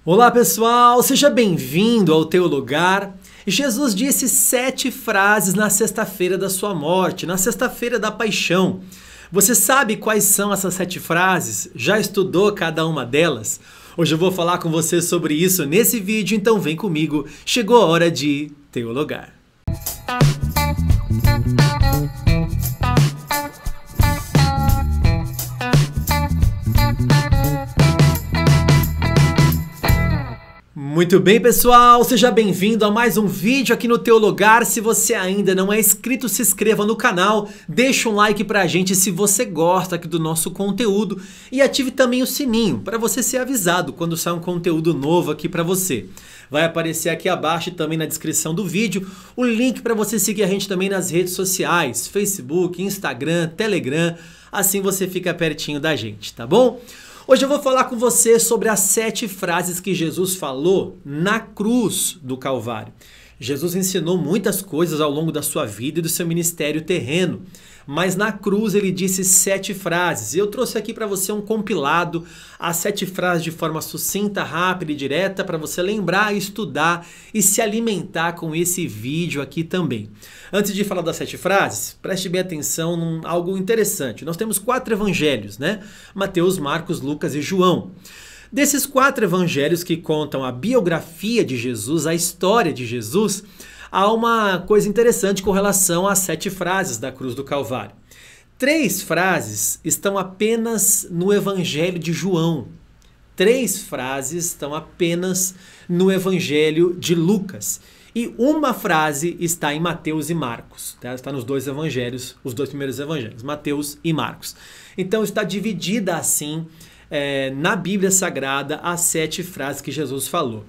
Olá pessoal, seja bem-vindo ao teu lugar. Jesus disse 7 frases na sexta-feira da sua morte, na sexta-feira da paixão. Você sabe quais são essas 7 frases? Já estudou cada uma delas? Hoje eu vou falar com você sobre isso nesse vídeo, então vem comigo, chegou a hora de teu lugar. Muito bem, pessoal, seja bem-vindo a mais um vídeo aqui no teu lugar. Se você ainda não é inscrito, se inscreva no canal, deixa um like pra gente se você gosta aqui do nosso conteúdo e ative também o sininho para você ser avisado quando sair um conteúdo novo aqui para você. Vai aparecer aqui abaixo e também na descrição do vídeo o link para você seguir a gente também nas redes sociais, Facebook, Instagram, Telegram, assim você fica pertinho da gente, tá bom? Hoje eu vou falar com você sobre as 7 frases que Jesus falou na cruz do Calvário. Jesus ensinou muitas coisas ao longo da sua vida e do seu ministério terreno, mas na cruz ele disse 7 frases. Eu trouxe aqui para você um compilado, as 7 frases de forma sucinta, rápida e direta, para você lembrar, estudar e se alimentar com esse vídeo aqui também. Antes de falar das 7 frases, preste bem atenção em algo interessante. Nós temos 4 evangelhos, né? Mateus, Marcos, Lucas e João. Desses 4 evangelhos que contam a biografia de Jesus, a história de Jesus, há uma coisa interessante com relação às 7 frases da cruz do Calvário. 3 frases estão apenas no evangelho de João. 3 frases estão apenas no evangelho de Lucas. E uma frase está em Mateus e Marcos. Tá? Está nos 2 evangelhos, os 2 primeiros evangelhos, Mateus e Marcos. Então está dividida assim na Bíblia Sagrada as 7 frases que Jesus falou.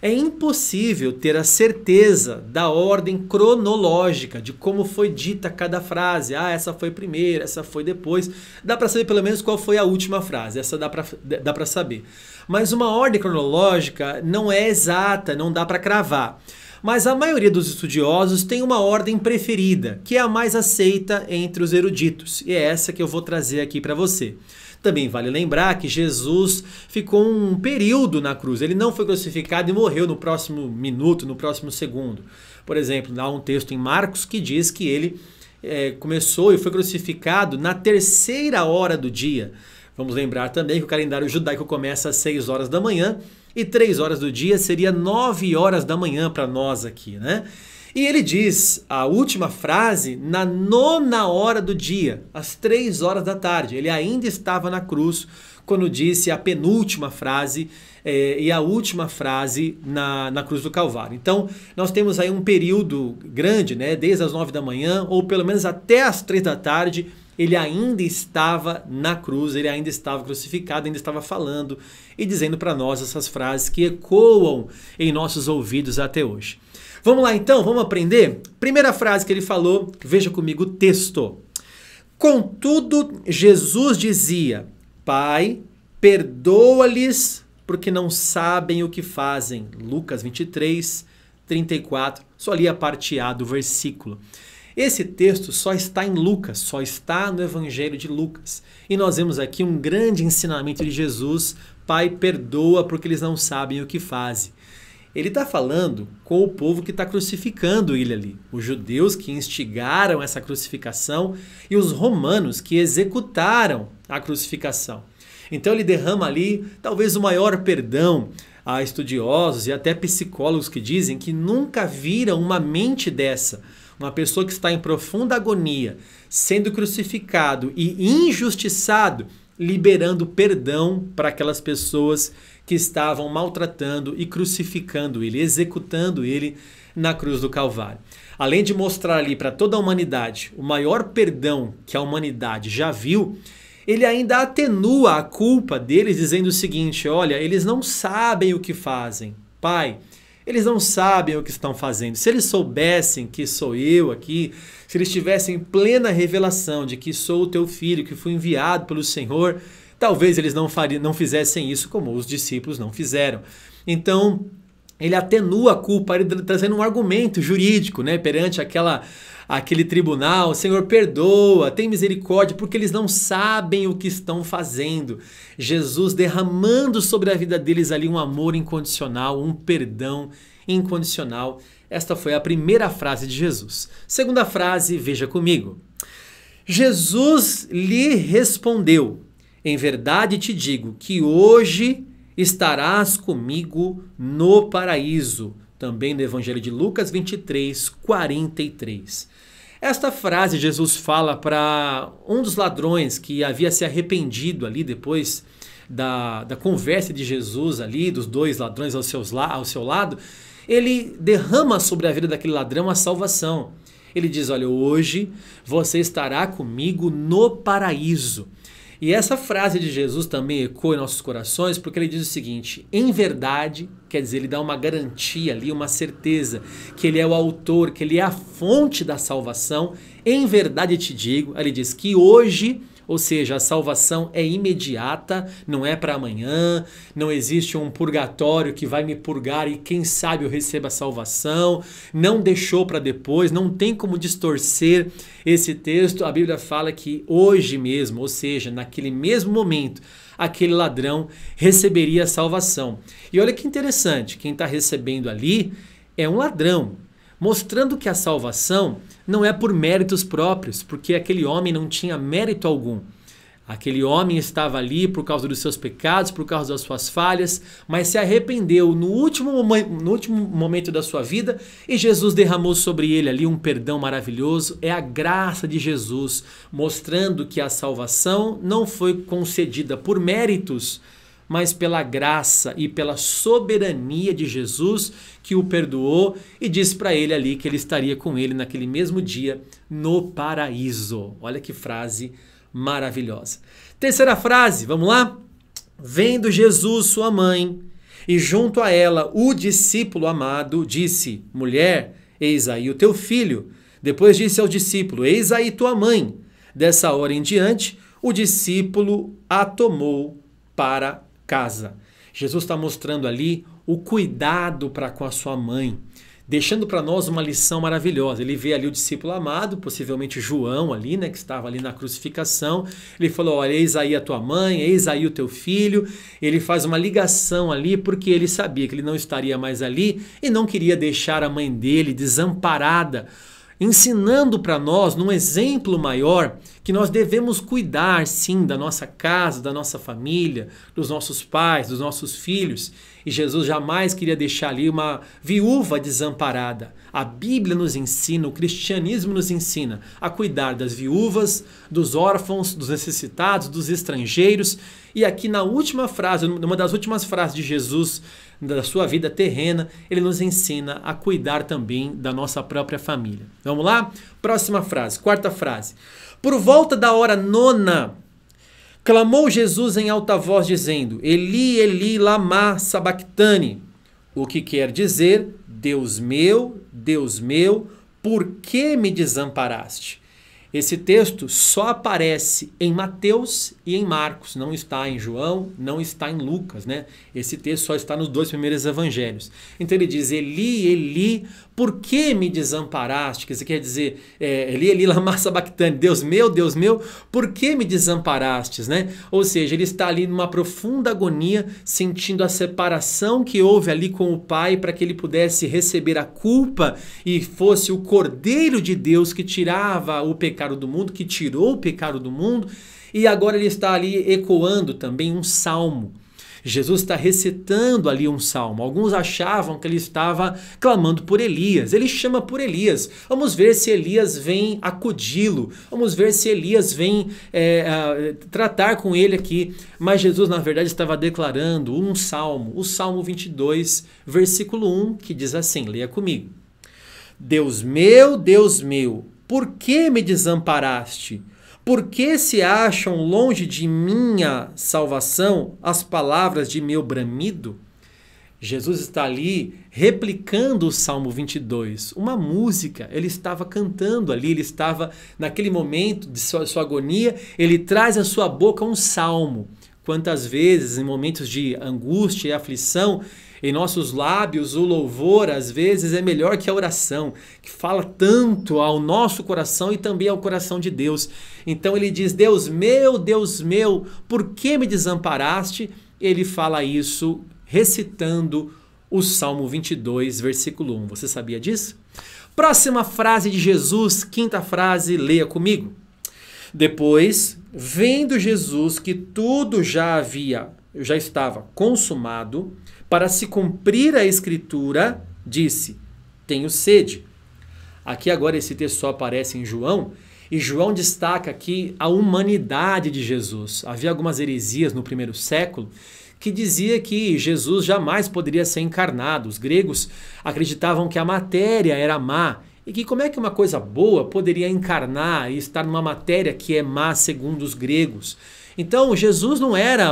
É impossível ter a certeza da ordem cronológica de como foi dita cada frase. Ah, essa foi primeiro, essa foi depois. Dá para saber pelo menos qual foi a última frase. Essa dá para saber. Mas uma ordem cronológica não é exata, não dá para cravar. Mas a maioria dos estudiosos tem uma ordem preferida, que é a mais aceita entre os eruditos. E é essa que eu vou trazer aqui para você. Também vale lembrar que Jesus ficou um período na cruz. Ele não foi crucificado e morreu no próximo minuto, no próximo segundo. Por exemplo, há um texto em Marcos que diz que ele começou e foi crucificado na 3ª hora do dia. Vamos lembrar também que o calendário judaico começa às 6 horas da manhã e 3 horas do dia seria 9 horas da manhã para nós aqui, né? E ele diz a última frase na 9ª hora do dia, às 3 horas da tarde. Ele ainda estava na cruz quando disse a penúltima frase e a última frase na cruz do Calvário. Então, nós temos aí um período grande, né, desde as 9 da manhã, ou pelo menos até as 3 da tarde, ele ainda estava na cruz, ele ainda estava crucificado, ainda estava falando e dizendo para nós essas frases que ecoam em nossos ouvidos até hoje. Vamos lá então, vamos aprender? Primeira frase que ele falou, veja comigo o texto. Contudo, Jesus dizia, Pai, perdoa-lhes porque não sabem o que fazem. Lucas 23, 34, só li a parte A do versículo. Esse texto só está em Lucas, só está no Evangelho de Lucas. E nós vemos aqui um grande ensinamento de Jesus, Pai, perdoa porque eles não sabem o que fazem. Ele está falando com o povo que está crucificando ele ali. Os judeus que instigaram essa crucificação e os romanos que executaram a crucificação. Então ele derrama ali talvez o maior perdão a estudiosos e até psicólogos que dizem que nunca viram uma mente dessa. Uma pessoa que está em profunda agonia, sendo crucificado e injustiçado, liberando perdão para aquelas pessoas que estavam maltratando e crucificando ele, executando ele na cruz do Calvário. Além de mostrar ali para toda a humanidade o maior perdão que a humanidade já viu, ele ainda atenua a culpa deles dizendo o seguinte, olha, eles não sabem o que fazem. Pai, eles não sabem o que estão fazendo. Se eles soubessem que sou eu aqui, se eles tivessem plena revelação de que sou o teu filho, que fui enviado pelo Senhor, talvez eles não fizessem isso como os discípulos não fizeram. Então, ele atenua a culpa, ele trazendo um argumento jurídico, né, perante àquele tribunal: Senhor, perdoa, tem misericórdia, porque eles não sabem o que estão fazendo. Jesus derramando sobre a vida deles ali um amor incondicional, um perdão incondicional. Esta foi a primeira frase de Jesus. Segunda frase, veja comigo. Jesus lhe respondeu: em verdade te digo que hoje estarás comigo no paraíso. Também no Evangelho de Lucas 23, 43. Esta frase Jesus fala para um dos ladrões que havia se arrependido ali depois da conversa de Jesus ali, dos dois ladrões ao seu lado. Ele derrama sobre a vida daquele ladrão a salvação. Ele diz: olha, hoje você estará comigo no paraíso. E essa frase de Jesus também ecoa em nossos corações, porque ele diz o seguinte: em verdade, quer dizer, ele dá uma garantia ali, uma certeza, que ele é o autor, que ele é a fonte da salvação. Em verdade te digo, ele diz que hoje, ou seja, a salvação é imediata, não é para amanhã, não existe um purgatório que vai me purgar e quem sabe eu receba a salvação, não deixou para depois, não tem como distorcer esse texto. A Bíblia fala que hoje mesmo, ou seja, naquele mesmo momento, aquele ladrão receberia a salvação. E olha que interessante, quem está recebendo ali é um ladrão, mostrando que a salvação não é por méritos próprios, porque aquele homem não tinha mérito algum. Aquele homem estava ali por causa dos seus pecados, por causa das suas falhas, mas se arrependeu no último momento da sua vida e Jesus derramou sobre ele ali um perdão maravilhoso. É a graça de Jesus, mostrando que a salvação não foi concedida por méritos, mas pela graça e pela soberania de Jesus, que o perdoou e disse para ele ali que ele estaria com ele naquele mesmo dia no paraíso. Olha que frase maravilhosa. Terceira frase, vamos lá? Vendo Jesus sua mãe e junto a ela o discípulo amado, disse: mulher, eis aí o teu filho. Depois disse ao discípulo: eis aí tua mãe. Dessa hora em diante, o discípulo a tomou para casa. Jesus está mostrando ali o cuidado para com a sua mãe, deixando para nós uma lição maravilhosa. Ele vê ali o discípulo amado, possivelmente João ali, né, que estava ali na crucificação. Ele falou: olha, eis aí a tua mãe, eis aí o teu filho. Ele faz uma ligação ali porque ele sabia que ele não estaria mais ali e não queria deixar a mãe dele desamparada, ensinando para nós, num exemplo maior, que nós devemos cuidar, sim, da nossa casa, da nossa família, dos nossos pais, dos nossos filhos. E Jesus jamais queria deixar ali uma viúva desamparada. A Bíblia nos ensina, o cristianismo nos ensina a cuidar das viúvas, dos órfãos, dos necessitados, dos estrangeiros. E aqui na última frase, numa das últimas frases de Jesus, da sua vida terrena, ele nos ensina a cuidar também da nossa própria família. Vamos lá? Próxima frase, quarta frase. Por volta da hora nona, clamou Jesus em alta voz, dizendo: Eli, Eli, lama sabachthani. O que quer dizer: Deus meu, por que me desamparaste? Esse texto só aparece em Mateus e em Marcos, não está em João, não está em Lucas, né? Esse texto só está nos dois primeiros evangelhos. Então ele diz: Eli, Eli, por que me desamparaste? Que quer dizer, Eli, Eli, lama sabachthani, Deus meu, por que me desamparastes, né? Ou seja, ele está ali numa profunda agonia, sentindo a separação que houve ali com o Pai, para que ele pudesse receber a culpa e fosse o Cordeiro de Deus que tirava o pecado do mundo, que tirou o pecado do mundo. E agora ele está ali ecoando também um salmo. Jesus está recitando ali um salmo. Alguns achavam que ele estava clamando por Elias. Ele chama por Elias. Vamos ver se Elias vem acudi-lo. Vamos ver se Elias vem tratar com ele aqui. Mas Jesus, na verdade, estava declarando um salmo. O Salmo 22, versículo 1, que diz assim, leia comigo. Deus meu, por que me desamparaste? Por que se acham longe de minha salvação as palavras de meu bramido? Jesus está ali replicando o Salmo 22, uma música. Ele estava cantando ali, ele estava naquele momento de sua agonia, ele traz à sua boca um salmo. Quantas vezes, em momentos de angústia e aflição, Em nossos lábios, o louvor, às vezes, é melhor que a oração, que fala tanto ao nosso coração e também ao coração de Deus. Então ele diz, Deus meu, por que me desamparaste? Ele fala isso recitando o Salmo 22, versículo 1. Você sabia disso? Próxima frase de Jesus, quinta frase, leia comigo. Depois, vendo Jesus que tudo já estava consumado, para se cumprir a escritura, disse, tenho sede. Aqui agora esse texto só aparece em João, e João destaca aqui a humanidade de Jesus. Havia algumas heresias no primeiro século que dizia que Jesus jamais poderia ser encarnado. Os gregos acreditavam que a matéria era má, e que como é que uma coisa boa poderia encarnar e estar numa matéria que é má segundo os gregos. Então Jesus não era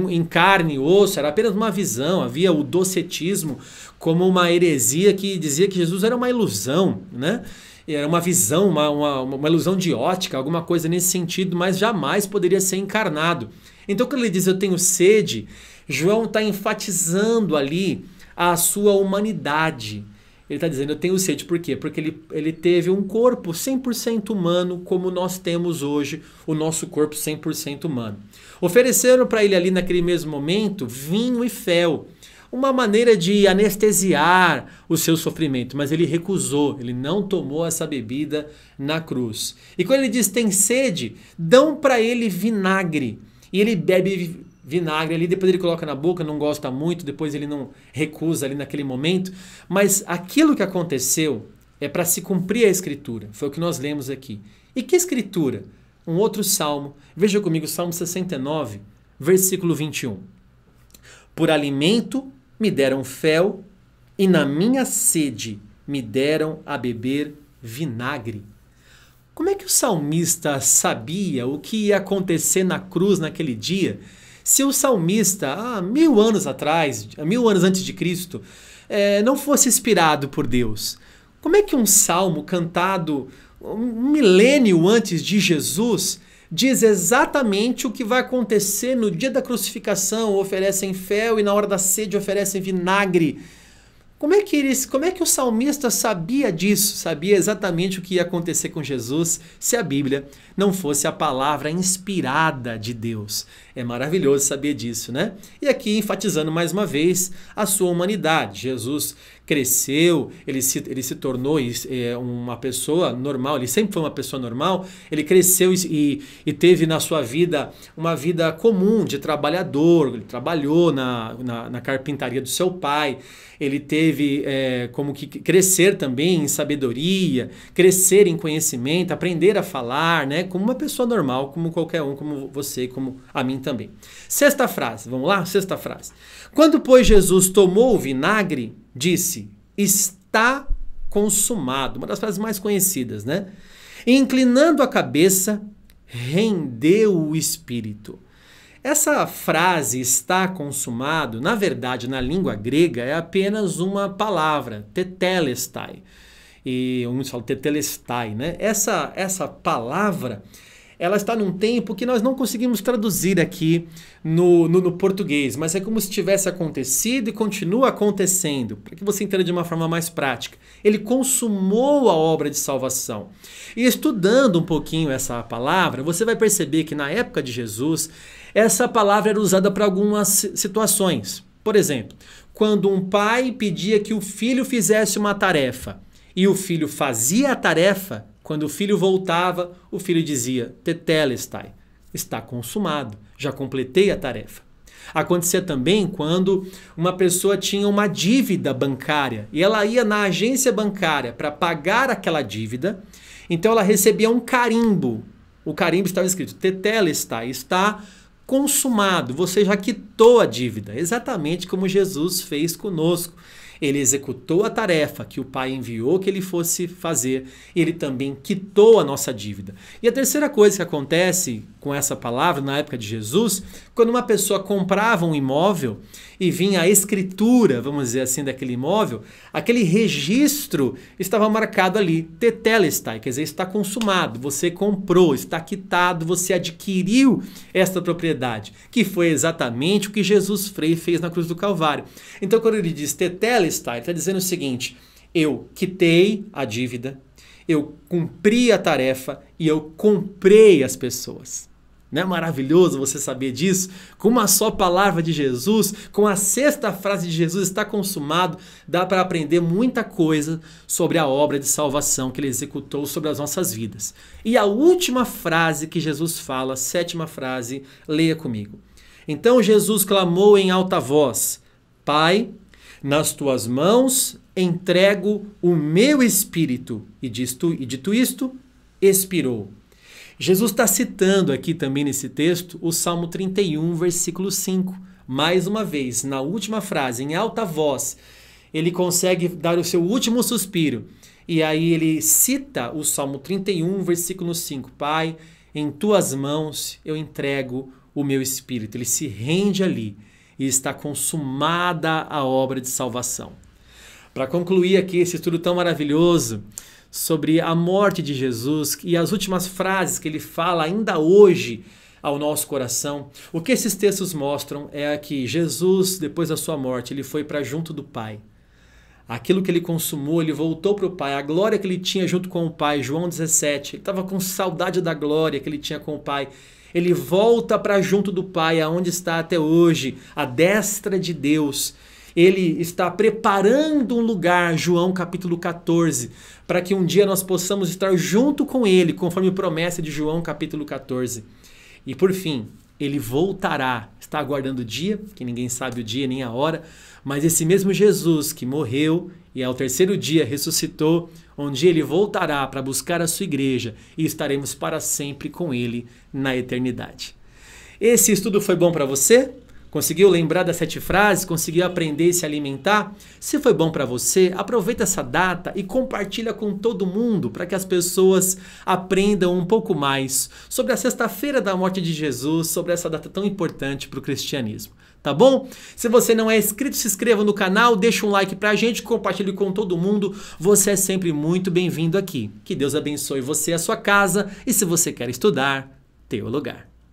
em carne e osso, era apenas uma visão. Havia o docetismo como uma heresia que dizia que Jesus era uma ilusão, né? Era uma visão, uma ilusão de ótica, alguma coisa nesse sentido, mas jamais poderia ser encarnado. Então quando ele diz eu tenho sede, João está enfatizando ali a sua humanidade. Ele está dizendo, eu tenho sede, por quê? Porque ele teve um corpo 100% humano, como nós temos hoje o nosso corpo 100% humano. Ofereceram para ele ali naquele mesmo momento vinho e fel, uma maneira de anestesiar o seu sofrimento, mas ele recusou, ele não tomou essa bebida na cruz. E quando ele diz tem sede, dão para ele vinagre, e ele bebe vinagre ali, depois ele coloca na boca, não gosta muito, depois ele não recusa ali naquele momento, mas aquilo que aconteceu é para se cumprir a escritura, foi o que nós lemos aqui. E que escritura? Um outro salmo, veja comigo, Salmo 69, versículo 21. Por alimento me deram fel, e na minha sede me deram a beber vinagre. Como é que o salmista sabia o que ia acontecer na cruz naquele dia? Se o salmista, há 1000 anos atrás, 1000 anos antes de Cristo, não fosse inspirado por Deus, como é que um salmo cantado um milênio antes de Jesus diz exatamente o que vai acontecer no dia da crucificação? Oferecem fel e na hora da sede oferecem vinagre. Como é que o salmista sabia disso? Sabia exatamente o que ia acontecer com Jesus se a Bíblia não fosse a palavra inspirada de Deus. É maravilhoso saber disso, né? E aqui enfatizando mais uma vez a sua humanidade. Jesus cresceu, ele se tornou uma pessoa normal, ele sempre foi uma pessoa normal, ele cresceu e teve na sua vida uma vida comum de trabalhador, ele trabalhou na carpintaria do seu pai, ele teve como que crescer também em sabedoria, crescer em conhecimento, aprender a falar, né, como uma pessoa normal, como qualquer um, como você, como a mim também. Sexta frase, vamos lá? Sexta frase. Quando, pois, Jesus tomou o vinagre, disse, está consumado. Uma das frases mais conhecidas, né? E, inclinando a cabeça, rendeu o espírito. Essa frase, está consumado, na verdade, na língua grega, é apenas uma palavra, tetelestai. E muitos falam tetelestai, né? Essa palavra, ela está num tempo que nós não conseguimos traduzir aqui no português, mas é como se tivesse acontecido e continua acontecendo, para que você entenda de uma forma mais prática. Ele consumou a obra de salvação. E estudando um pouquinho essa palavra, você vai perceber que na época de Jesus, essa palavra era usada para algumas situações. Por exemplo, quando um pai pedia que o filho fizesse uma tarefa e o filho fazia a tarefa, quando o filho voltava, o filho dizia, tetelestai, está consumado, já completei a tarefa. Acontecia também quando uma pessoa tinha uma dívida bancária e ela ia na agência bancária para pagar aquela dívida, então ela recebia um carimbo. O carimbo estava escrito, tetelestai, está consumado, você já quitou a dívida, exatamente como Jesus fez conosco. Ele executou a tarefa que o Pai enviou que ele fosse fazer. Ele também quitou a nossa dívida. E a terceira coisa que acontece com essa palavra na época de Jesus, quando uma pessoa comprava um imóvel e vinha a escritura, vamos dizer assim, daquele imóvel, aquele registro estava marcado ali, tetelestai, quer dizer, está consumado, você comprou, está quitado, você adquiriu esta propriedade, que foi exatamente o que Jesus fez na cruz do Calvário. Então, quando ele diz tetelestai, ele está dizendo o seguinte: eu quitei a dívida, eu cumpri a tarefa e eu comprei as pessoas. Não é maravilhoso você saber disso? Com uma só palavra de Jesus, com a sexta frase de Jesus, está consumado, dá para aprender muita coisa sobre a obra de salvação que ele executou sobre as nossas vidas. E a última frase que Jesus fala, a sétima frase, leia comigo. Então Jesus clamou em alta voz: Pai, nas tuas mãos entrego o meu espírito. E dito isto, expirou. Jesus está citando aqui também nesse texto o Salmo 31, versículo 5. Mais uma vez, na última frase, em alta voz, ele consegue dar o seu último suspiro. E aí ele cita o Salmo 31, versículo 5. Pai, em tuas mãos eu entrego o meu espírito. Ele se rende ali e está consumada a obra de salvação. Para concluir aqui esse estudo tão maravilhoso sobre a morte de Jesus e as últimas frases que ele fala ainda hoje ao nosso coração, o que esses textos mostram é que Jesus, depois da sua morte, ele foi para junto do Pai. Aquilo que ele consumou, ele voltou para o Pai. A glória que ele tinha junto com o Pai, João 17, ele estava com saudade da glória que ele tinha com o Pai. Ele volta para junto do Pai, aonde está até hoje, à destra de Deus. Ele está preparando um lugar, João capítulo 14, para que um dia nós possamos estar junto com ele, conforme promessa de João capítulo 14. E por fim, ele voltará, está aguardando o dia, que ninguém sabe o dia nem a hora, mas esse mesmo Jesus que morreu e ao terceiro dia ressuscitou, um dia ele voltará para buscar a sua igreja e estaremos para sempre com ele na eternidade. Esse estudo foi bom para você? Conseguiu lembrar das 7 frases? Conseguiu aprender e se alimentar? Se foi bom para você, aproveita essa data e compartilha com todo mundo para que as pessoas aprendam um pouco mais sobre a sexta-feira da morte de Jesus, sobre essa data tão importante para o cristianismo. Tá bom? Se você não é inscrito, se inscreva no canal, deixa um like pra gente, compartilhe com todo mundo. Você é sempre muito bem-vindo aqui. Que Deus abençoe você e a sua casa. E se você quer estudar, Teologar.